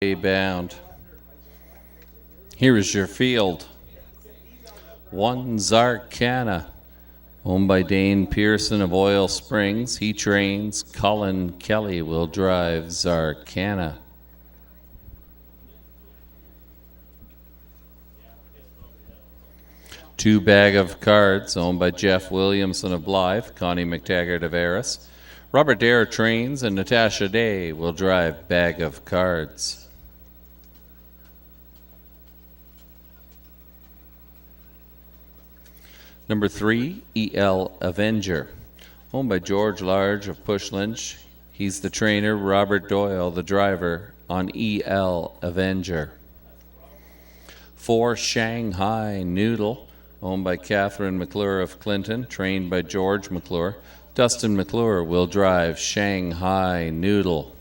bound. Here is your field. One Zarkana, owned by Dane Pearson of Oil Springs. He trains. Colin Kelly will drive Zarkana. Two Bag of Cards, owned by Jeff Williamson of Blythe, Connie McTaggart of Eris. Robert Dare trains, and Natasha Day will drive Bag of Cards. Number 3, E.L. Avenger, owned by George Large of Push Lynch. He's the trainer. Robert Doyle, the driver, on E.L. Avenger. 4, Shanghai Noodle, owned by Catherine McClure of Clinton, trained by George McClure. Dustin McClure will drive Shanghai Noodle.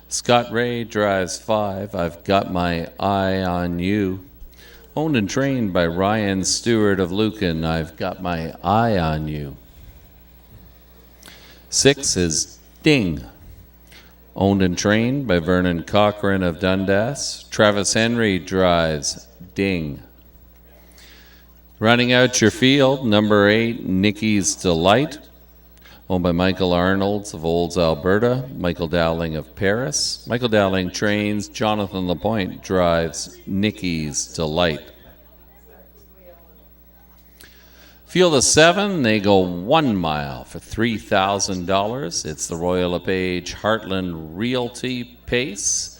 Scott Ray drives 5, I've Got My Eye on You. Owned and trained by Ryan Stewart of Lucan, I've Got My Eye on You. 6 is Ding. Owned and trained by Vernon Cochran of Dundas. Travis Henry drives Ding. Running out your field, number 8, Nikki's Delight, owned by Michael Arnolds of Olds, Alberta. Michael Dowling of Paris. Michael Dowling trains. Jonathan Lapointe drives Nikki's Delight. Field of 7, they go 1 mile for $3,000. It's the Royal LePage Heartland Realty Pace.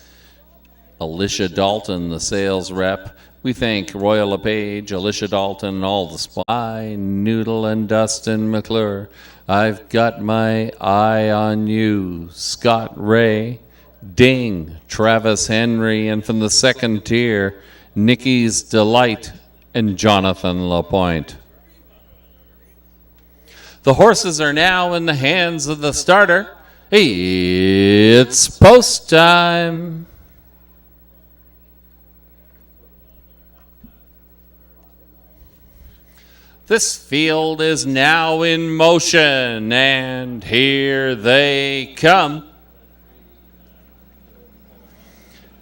Alicia Dalton, the sales rep. We thank Royal LePage, Alicia Dalton, and all the spy, Noodle and Dustin McClure. I've Got My Eye on You. Scott Ray, Ding, Travis Henry, and from the second tier, Nikki's Delight and Jonathan Lapointe. The horses are now in the hands of the starter. It's post time. This field is now in motion, and here they come.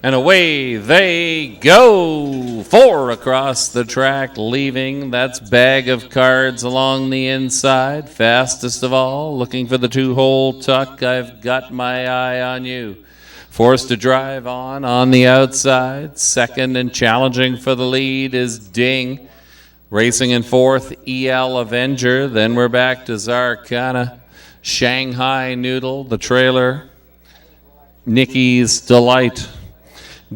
And away they go. 4 across the track, leaving. That's Bag of Cards along the inside. Fastest of all, looking for the 2-hole tuck. I've Got My Eye on You. Forced to drive on the outside. Second and challenging for the lead is Ding. Racing in 4th, E.L. Avenger. Then we're back to Zarkana. Shanghai Noodle, the trailer. Nikki's Delight.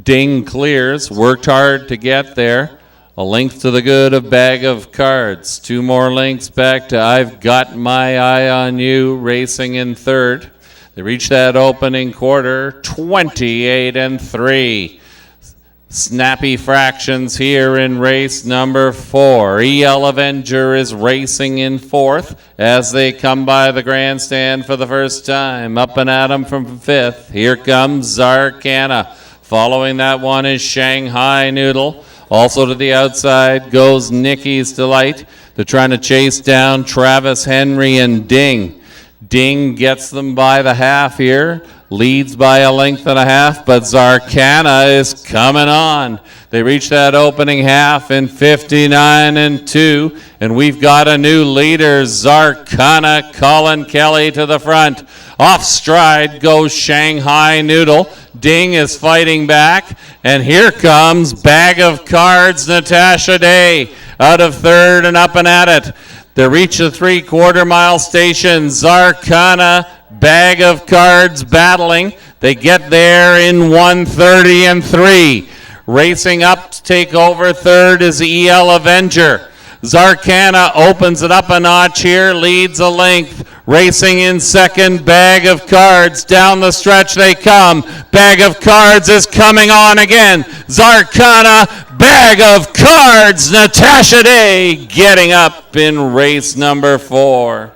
Ding clears, worked hard to get there. A length to the good of Bag of Cards. 2 more lengths back to I've Got My Eye on You, racing in 3rd. They reach that opening quarter, 28-3. Snappy fractions here in race number 4. E.L. Avenger is racing in 4th as they come by the grandstand for the first time. Up and at 'em from 5th. Here comes Zarkana. Following that one is Shanghai Noodle. Also to the outside goes Nikki's Delight. They're trying to chase down Travis Henry and Ding. Ding gets them by the half here. Leads by a length and a half, but Zarkana is coming on. They reach that opening half in 59-2, and we've got a new leader, Zarkana. Colin Kelly to the front. Off stride goes Shanghai Noodle. Ding is fighting back, and here comes Bag of Cards, Natasha Day, out of 3rd and up and at it. They reach the 3/4 mile station. Zarkana, Bag of Cards battling. They get there in 1:30-3. Racing up to take over 3rd is E.L. Avenger. Zarkana opens it up a notch here, leads a length. Racing in 2nd, Bag of Cards. Down the stretch they come. Bag of Cards is coming on again. Zarkana, Bag of Cards, Natasha Day getting up in race number 4.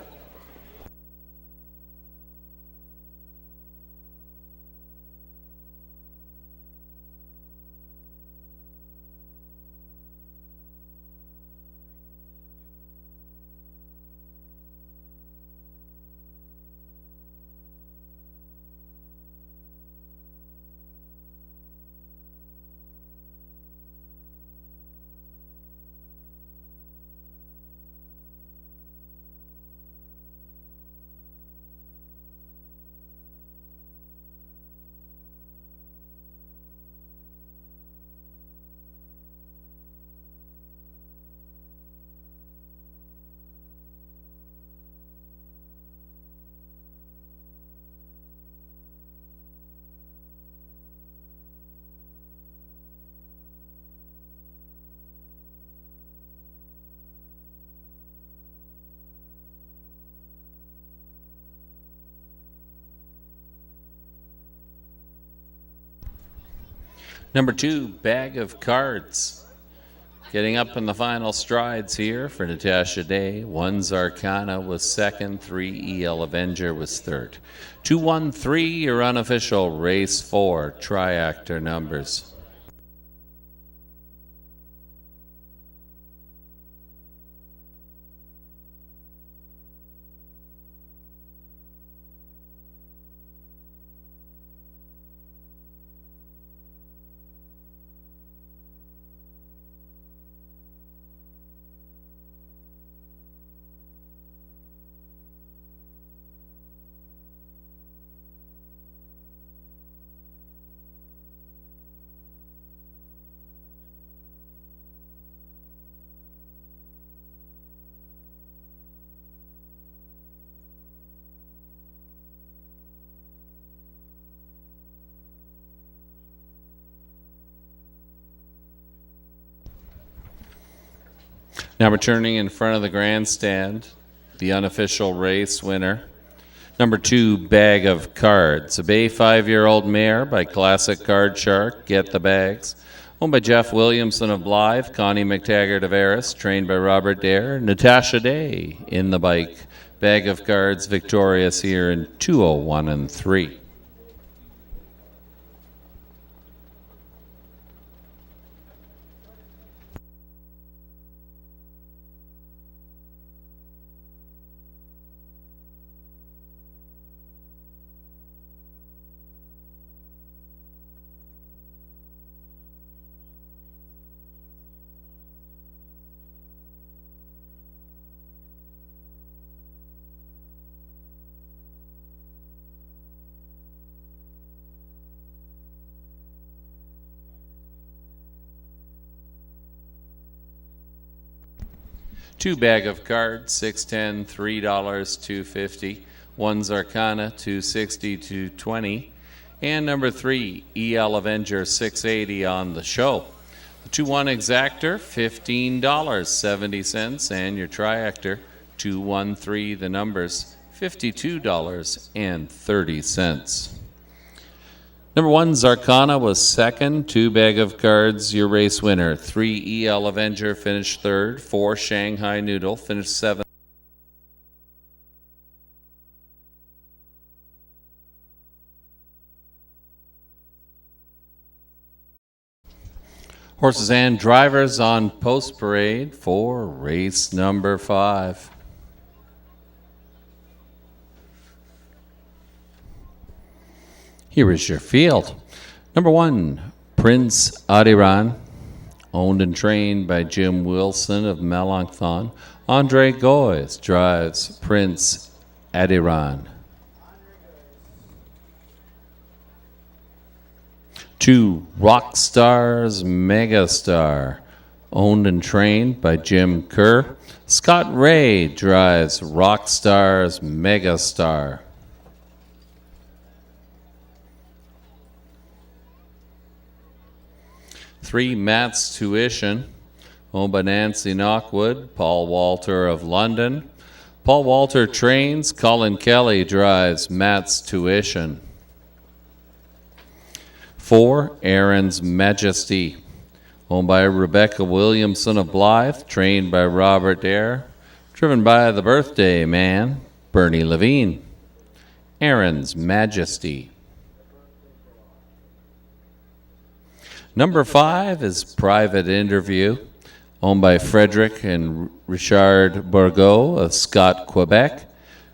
Number 2, Bag of Cards. Getting up in the final strides here for Natasha Day. 1 Zarkana was second, 3 EL Avenger was third. 213, your unofficial race 4 triactor numbers. Now returning in front of the grandstand, the unofficial race winner. Number 2, Bag of Cards. A Bay 5-year-old mare by Classic Card Shark. Get the Bags. Owned by Jeff Williamson of Blythe. Connie McTaggart of Eris. Trained by Robert Dare. Natasha Day in the bike. Bag of Cards victorious here in 2:01 and 3. Two Bag of Cards, $6.10, $3, $2.50. 1 Zarkana, $2.60, $2.20. And number 3, EL Avenger, $6.80 on the show. The 2-1 Exactor, $15.70. And your Triactor, 213, the numbers, $52.30. Number 1, Zarkana was second. 2 Bag of Cards, your race winner. 3 EL Avenger finished third. 4 Shanghai Noodle finished seventh. Horses and drivers on post parade for race number 5. Here is your field. Number 1, Prince Adiran, owned and trained by Jim Wilson of Melanchthon. Andre Goyes drives Prince Adiran. 2, Rockstars Megastar, owned and trained by Jim Kerr. Scott Ray drives Rockstars Megastar. 3, Matt's Tuition, owned by Nancy Knockwood, Paul Walter of London. Paul Walter trains, Colin Kelly drives Matt's Tuition. 4, Aaron's Majesty, owned by Rebecca Williamson of Blythe, trained by Robert Dare, driven by the birthday man, Bernie Levine. Aaron's Majesty. Number 5 is Private Interview, owned by Frederick and Richard Bourgault of Scott, Quebec.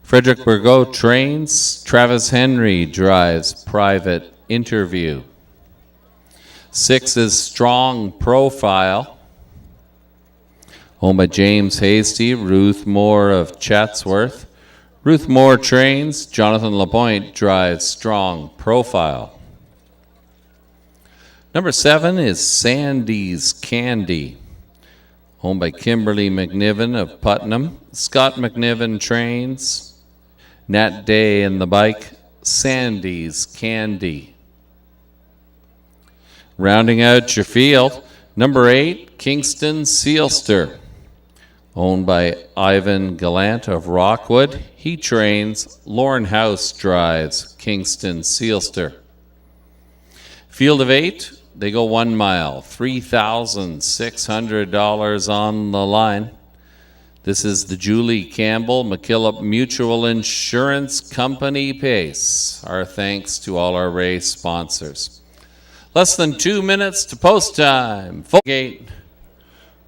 Frederick Bourgault trains, Travis Henry drives Private Interview. 6 is Strong Profile, owned by James Hasty, Ruth Moore of Chatsworth. Ruth Moore trains, Jonathan Lapointe drives Strong Profile. Number 7 is Sandy's Candy, owned by Kimberly McNiven of Putnam. Scott McNiven trains, Nat Day in the bike, Sandy's Candy. Rounding out your field, number 8, Kingston Sealster, owned by Ivan Gallant of Rockwood. He trains, Lauren House drives Kingston Sealster. Field of 8, They go 1 mile, $3,600 on the line. This is the Julie Campbell McKillop Mutual Insurance Company pace. Our thanks to all our race sponsors. Less than 2 minutes to post time. Full gate.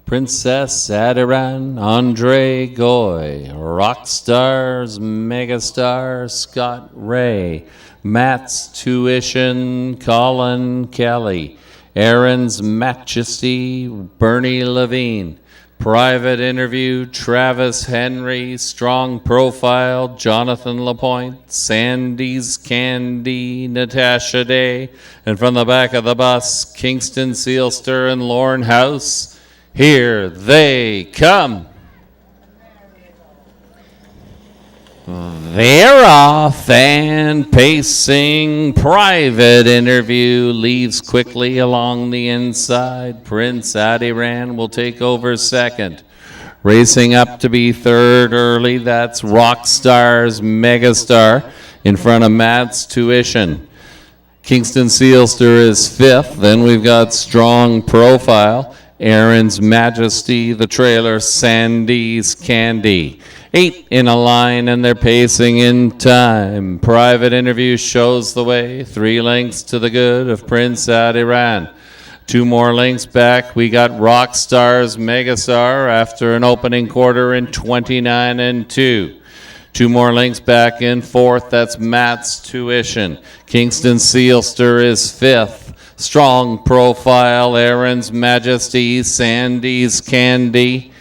Princess Adiran, Andre Goy, Rockstars, Megastar, Scott Ray, Matt's Tuition, Colin Kelly, Aaron's Majesty, Bernie Levine, Private Interview, Travis Henry, Strong Profile, Jonathan Lapointe, Sandy's Candy, Natasha Day, and from the back of the bus, Kingston Sealster and Lauren House. Here they come. They're off, and pacing. Private Interview leaves quickly along the inside. Prince Adiran will take over second. Racing up to be third early, that's Rockstar's Megastar in front of Matt's Tuition. Kingston Sealster is fifth. Then we've got Strong Profile, Aaron's Majesty, the trailer, Sandy's Candy. 8 in a line, and they're pacing in time. Private Interview shows the way. 3 lengths to the good of Prince Adiran. 2 more lengths back. We got Rockstar's Megastar after an opening quarter in 29 and 2. 2 more lengths back in fourth. That's Matt's Tuition. Kingston Sealster is fifth. Strong Profile, Aaron's Majesty, Sandy's Candy.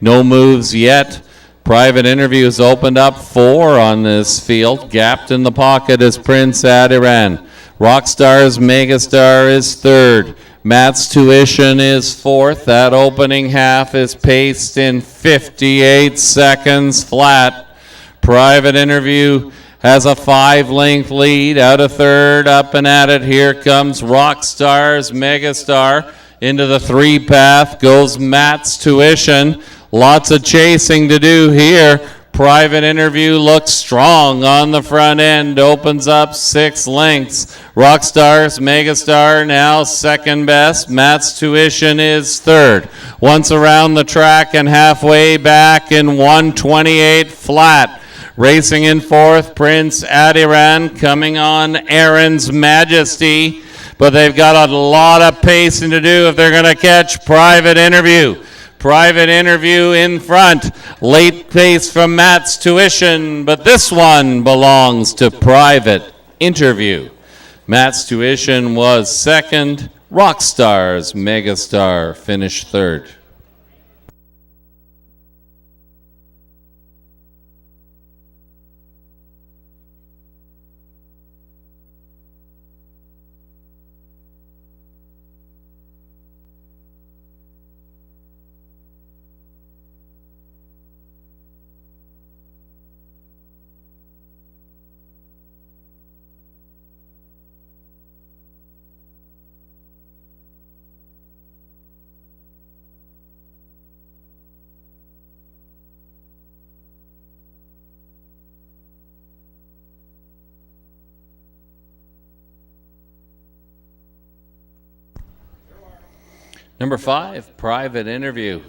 No moves yet. Private Interviews opened up 4 on this field. Gapped in the pocket is Prince Adiran. Rockstar's Megastar is third. Matt's Tuition is fourth. That opening half is paced in 58 seconds flat. Private Interview has a 5-length lead out of third, up and at it. Here comes Rockstar's Megastar. Into the 3 path goes Matt's Tuition. Lots of chasing to do here. Private Interview looks strong on the front end, opens up 6 lengths. Rockstar's Megastar now second best. Matt's Tuition is third. Once around the track and halfway back in 1:28 flat. Racing in fourth, Prince Adiran, coming on Aaron's Majesty, but they've got a lot of pacing to do if they're going to catch Private Interview. Private Interview in front, late pace from Matt's Tuition, but this one belongs to Private Interview. Matt's Tuition was second, Rockstar's Megastar finished third. Number 5, Private Interview.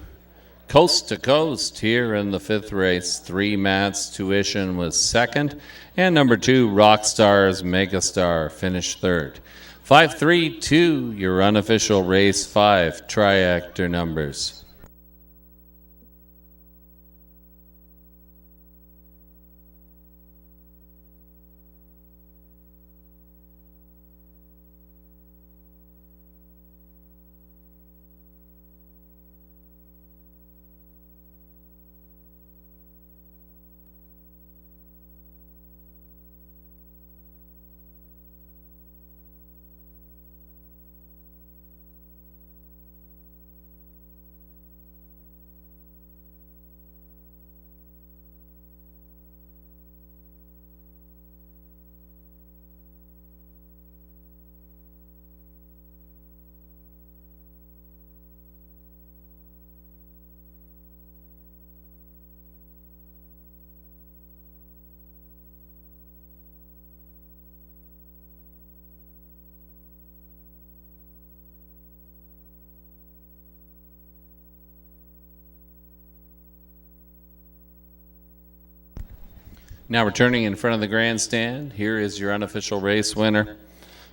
Coast to coast here in the 5th race. 3, Matt's Tuition was second, and number 2, Rockstar's Megastar finished third. 5-3-2, your unofficial race 5 triactor numbers. Now returning in front of the grandstand, here is your unofficial race winner.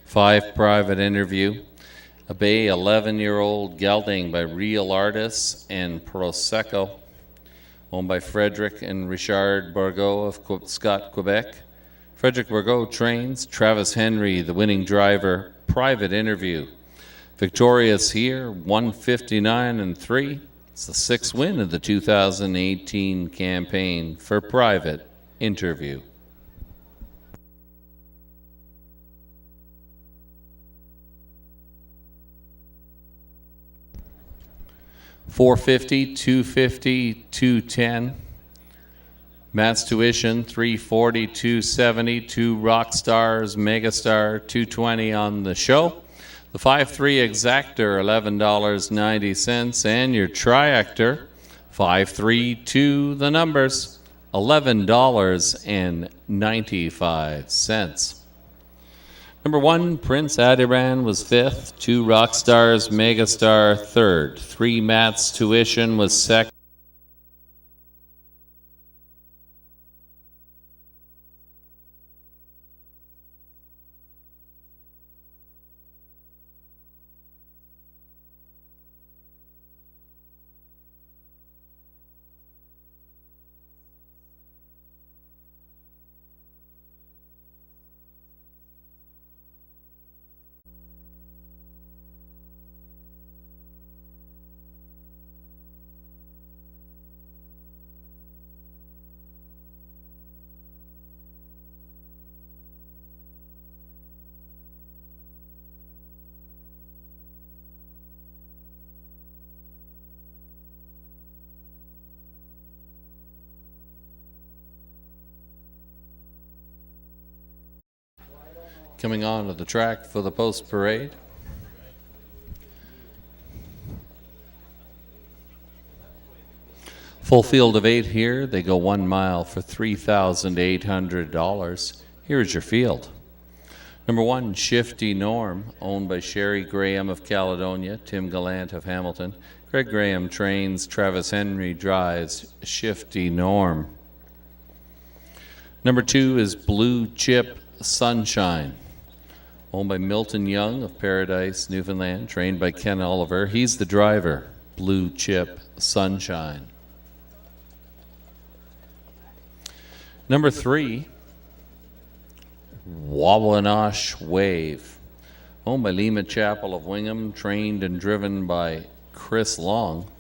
5 Private Interview. A bay 11-year-old gelding by Real Artists and Prosecco, owned by Frederick and Richard Bourgault of Scott, Quebec. Frederick Bourgault trains. Travis Henry, the winning driver. Private Interview. Victorious here, 159-3. It's the 6th win of the 2018 campaign for Private Interview. $450, $250, $210. Matt's Tuition, $340, $270. 2 Rockstars, Megastar, $220 on the show. The 5-3 Exactor, $11.90. And your Triactor, 532, the numbers, $11.95. Number 1, Prince Adiran was 5th. 2 Rockstars, Megastar 3rd. 3 Matt's Tuition was 2nd. Coming on to the track for the post parade. Full field of 8 here. They go 1 mile for $3,800. Here's your field. Number 1, Shifty Norm, owned by Sherry Graham of Caledonia, Tim Gallant of Hamilton. Greg Graham trains, Travis Henry drives. Shifty Norm. Number 2 is Blue Chip Sunshine, owned by Milton Young of Paradise, Newfoundland, trained by Ken Oliver. He's the driver. Blue Chip Sunshine. Number 3, Wawanosh Wave, owned by Lima Chapel of Wingham, trained and driven by Chris Long.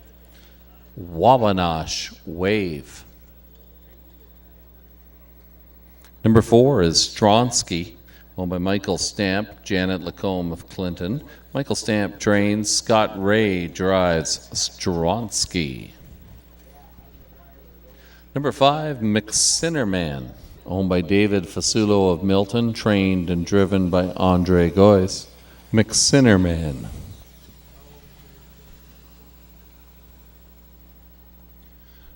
Wawanosh Wave. Number 4 is Stronsky, owned by Michael Stamp, Janet Lacombe of Clinton. Michael Stamp trains, Scott Ray drives. Stronsky. Number 5, McSinnerman, owned by David Fasulo of Milton, trained and driven by Andre Goyce. McSinnerman.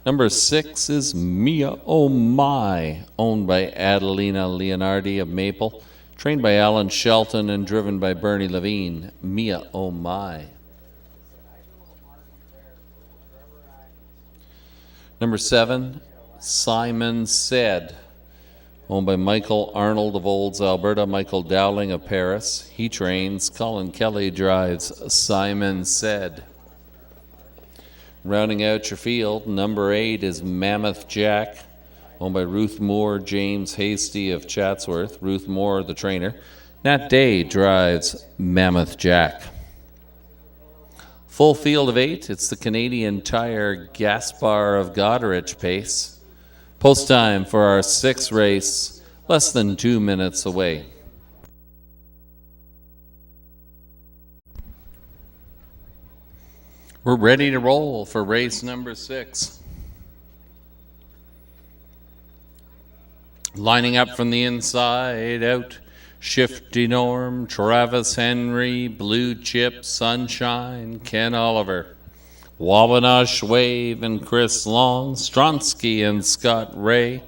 Number 6 is Mia Oh My, owned by Adelina Leonardi of Maple, trained by Alan Shelton and driven by Bernie Levine. Mia Oh My. Number 7, Simon Said, owned by Michael Arnold of Olds, Alberta, Michael Dowling of Paris. He trains. Colin Kelly drives. Simon Said. Rounding out your field, number 8 is Mammoth Jack, owned by Ruth Moore, James Hasty of Chatsworth. Ruth Moore, the trainer. Nat Day drives Mammoth Jack. Full field of 8, it's the Canadian Tire Gaspar of Goderich pace. Post time for our 6th race, less than 2 minutes away. We're ready to roll for race number 6. Lining up from the inside out, Shifty Norm, Travis Henry, Blue Chip Sunshine, Ken Oliver, Wawanosh Wave and Chris Long, Stronsky and Scott Ray,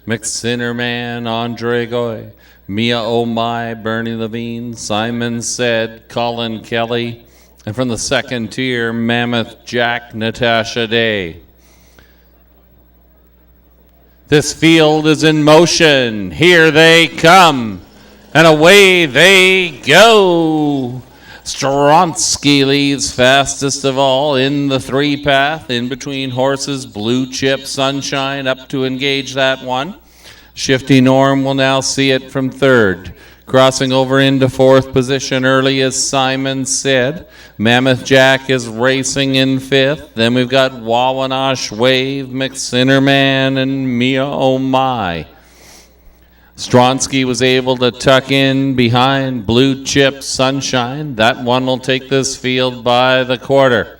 McSinnerman, Andre Goy, Mia Oh My, Bernie Levine, Simon Said, Colin Kelly, and from the 2nd tier, Mammoth Jack, Natasha Day. This field is in motion. Here they come, and away they go. Stronsky leads fastest of all in the three path, in between horses Blue Chip, Sunshine up to engage that one. Shifty Norm will now see it from third. Crossing over into fourth position early, as Simon said. Mammoth Jack is racing in fifth. Then we've got Wawanash Wave, McSinnerman, and Mia Oh My. Stronsky was able to tuck in behind Blue Chip Sunshine. That one will take this field by the quarter.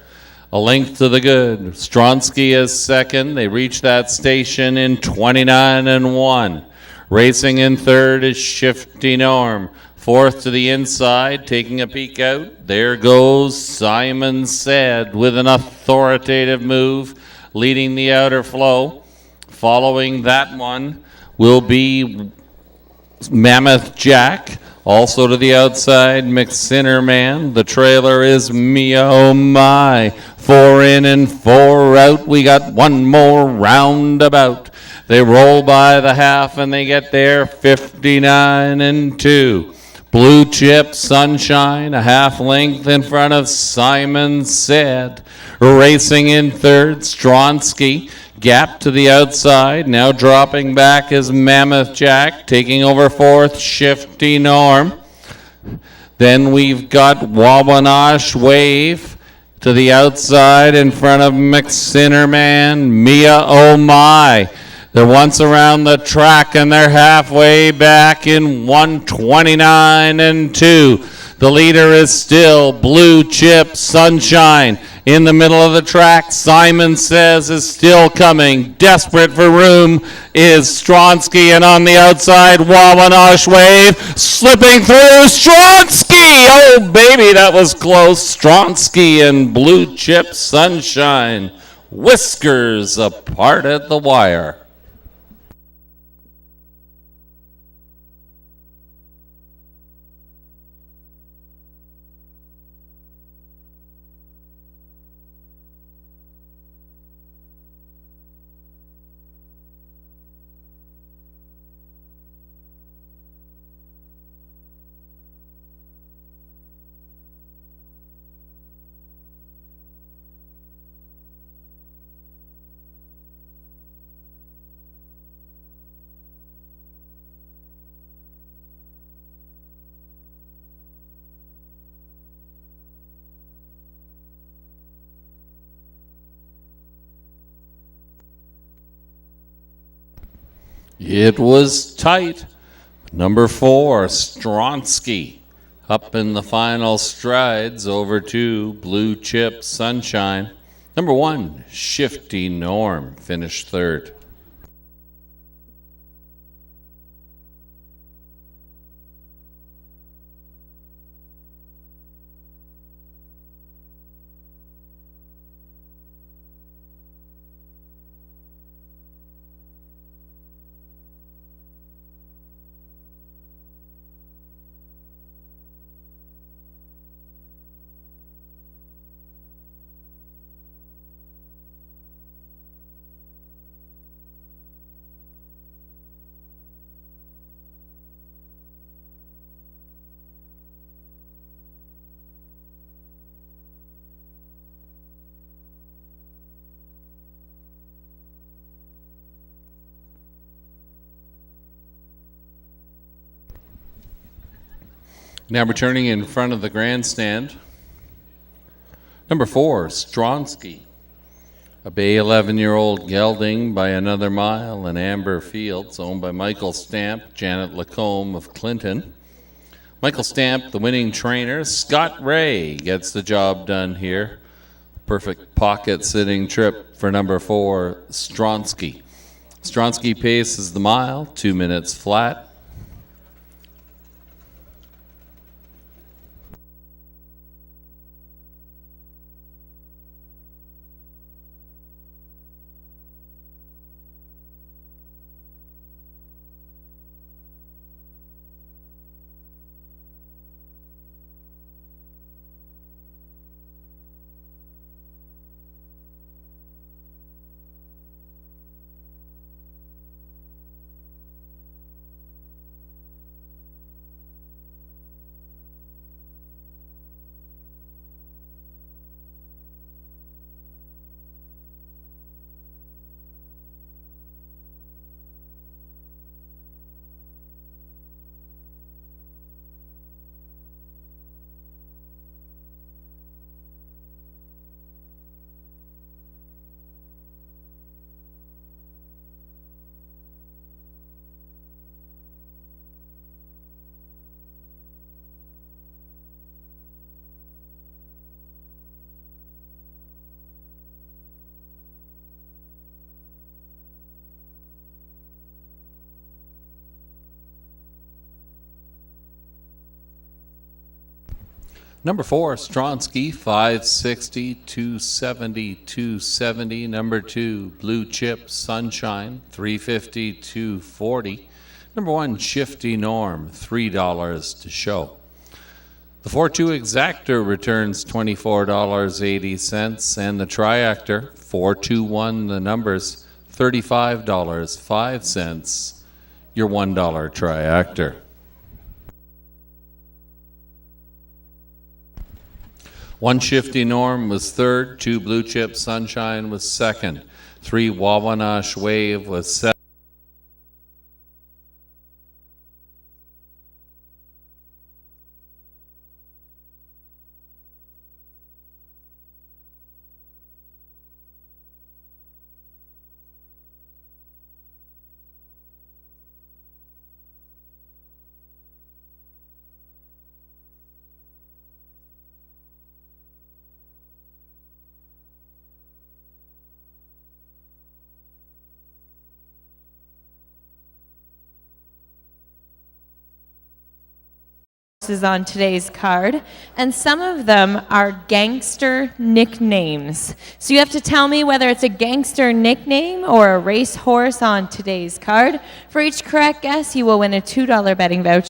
A length to the good. Stronsky is second. They reach that station in 29-1. Racing in third is Shifty Norm. Fourth to the inside, taking a peek out. There goes Simon Said with an authoritative move, leading the outer flow. Following that one will be Mammoth Jack. Also to the outside, McSinnerman. The trailer is Mia Oh My. 4 in and 4 out. We got one more roundabout. They roll by the half and they get there 59-2. Blue Chip Sunshine, a half length in front of Simon Said. Racing in third, Stronsky. Gap to the outside, now dropping back is Mammoth Jack. Taking over fourth, Shifty Norm. Then we've got Wawanash Wave to the outside in front of McSinnerman. Mia Oh My. They're once around the track and they're halfway back in 129-2. The leader is still Blue Chip Sunshine. In the middle of the track, Simon Says is still coming. Desperate for room is Stronsky, and on the outside, Wawanash Wave slipping through. Stronsky! Oh, baby, that was close. Stronsky and Blue Chip Sunshine. Whiskers apart at the wire. It was tight. Number 4, Stronsky, up in the final strides over to Blue Chip Sunshine. Number 1, Shifty Norm, finished third. Now returning in front of the grandstand, number 4, Stronsky. A Bay 11-year-old gelding by another mile in Amber Fields, owned by Michael Stamp, Janet Lacombe of Clinton. Michael Stamp, the winning trainer. Scott Ray gets the job done here. Perfect pocket sitting trip for number 4, Stronsky. Stronsky paces the mile, 2 minutes flat. Number 4, Stronsky, 560, 270, 270. Number 2, Blue Chip Sunshine, 350, 240. Number 1, Shifty Norm, $3 to show. The 4-2 Exactor returns $24.80, and the Triactor, 421, the numbers, $35.05. Your $1 Triactor. 1 Shifty Norm was third, 2 Blue Chip Sunshine was second, 3 Wawanash Wave was seventh. Is on today's card, and some of them are gangster nicknames. So you have to tell me whether it's a gangster nickname or a racehorse on today's card. For each correct guess, you will win a $2 betting voucher.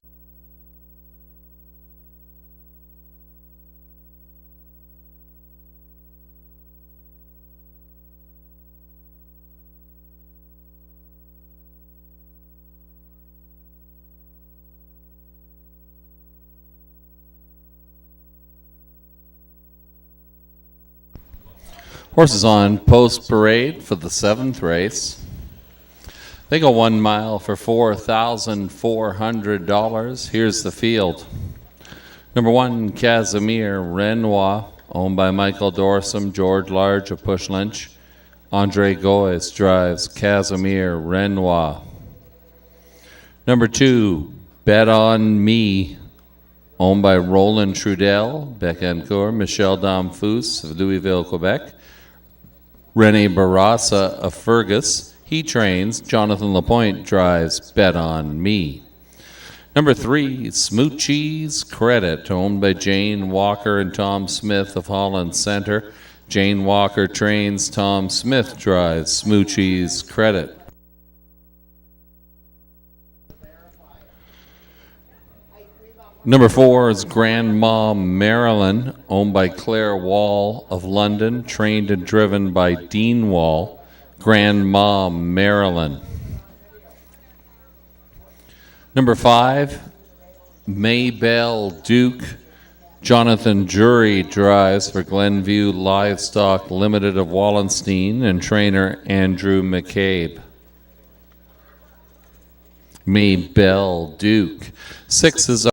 Horses on post parade for the 7th race. They go 1 mile for $4,400. Here's the field. Number 1, Casimir Renoir, owned by Michael Dorsum, George Large of Push Lynch. Andre Goes drives Casimir Renoir. Number 2, Bet On Me, owned by Roland Trudel, Becancourt, Michel Damfus of Louisville, Quebec. Rene Barassa of Fergus, he trains. Jonathan Lapointe drives Bet On Me. Number 3, Smoochie's Credit, owned by Jane Walker and Tom Smith of Holland Center. Jane Walker trains. Tom Smith drives Smoochie's Credit. Number 4 is Grandma Marilyn, owned by Claire Wall of London, trained and driven by Dean Wall. Grandma Marilyn. Number 5, Maybelle Duke. Jonathan Jury drives for Glenview Livestock Limited of Wallenstein and trainer Andrew McCabe. Maybelle Duke. 6 is